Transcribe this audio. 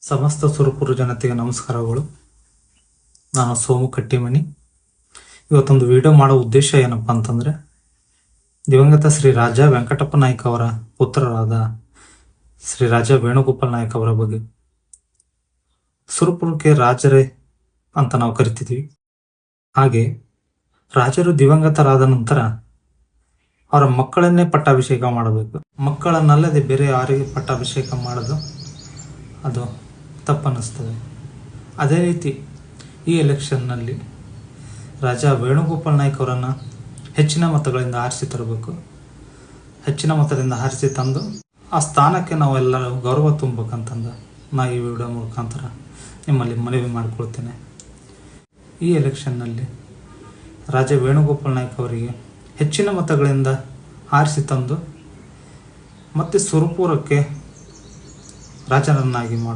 ಸಮಸ್ತ ಸುರಪುರ ಜನತೆಗೆ ನಮಸ್ಕಾರಗಳು. ನಾನು ಸೋಮು ಕಟ್ಟಿಮನಿ. ಇವತ್ತೊಂದು ವಿಡಿಯೋ ಮಾಡೋ ಉದ್ದೇಶ ಏನಪ್ಪ ಅಂತಂದರೆ, ದಿವಂಗತ ಶ್ರೀ ರಾಜ ವೆಂಕಟಪ್ಪ ನಾಯ್ಕ ಅವರ ಪುತ್ರರಾದ ಶ್ರೀ ರಾಜ ವೇಣುಗೋಪಾಲ್ ನಾಯ್ಕ ಅವರ ಬಗ್ಗೆ. ಸುರಪುರಕ್ಕೆ ರಾಜರೇ ಅಂತ ನಾವು ಕರಿತಿದ್ವಿ. ಹಾಗೆ ರಾಜರು ದಿವಂಗತರಾದ ನಂತರ ಅವರ ಮಕ್ಕಳನ್ನೇ ಪಟ್ಟಾಭಿಷೇಕ ಮಾಡಬೇಕು. ಮಕ್ಕಳನ್ನಲ್ಲದೆ ಬೇರೆ ಯಾರಿಗೆ ಪಟ್ಟಾಭಿಷೇಕ ಮಾಡೋದು ಅದು ತಪ್ಪನ್ನಿಸ್ತದೆ. ಅದೇ ರೀತಿ ಈ ಎಲೆಕ್ಷನ್ನಲ್ಲಿ ರಾಜ ವೇಣುಗೋಪಾಲ್ ನಾಯ್ಕ ಅವರನ್ನು ಹೆಚ್ಚಿನ ಮತಗಳಿಂದ ಆರಿಸಿ ತರಬೇಕು. ಹೆಚ್ಚಿನ ಮತದಿಂದ ಆರಿಸಿ ತಂದು ಆ ಸ್ಥಾನಕ್ಕೆ ನಾವೆಲ್ಲರೂ ಗೌರವ ತುಂಬಬೇಕಂತಂದು ನಾ ಈ ವಿಡಿಯೋ ಮುಖಾಂತರ ನಿಮ್ಮಲ್ಲಿ ಮನವಿ ಮಾಡಿಕೊಳ್ತೇನೆ. ಈ ಎಲೆಕ್ಷನ್ನಲ್ಲಿ ರಾಜ ವೇಣುಗೋಪಾಲ್ ನಾಯ್ಕ ಅವರಿಗೆ ಹೆಚ್ಚಿನ ಮತಗಳಿಂದ ಆರಿಸಿ ತಂದು ಮತ್ತೆ ಸುರಪುರಕ್ಕೆ ರಾಜನನ್ನಾಗಿ ಮಾಡಿ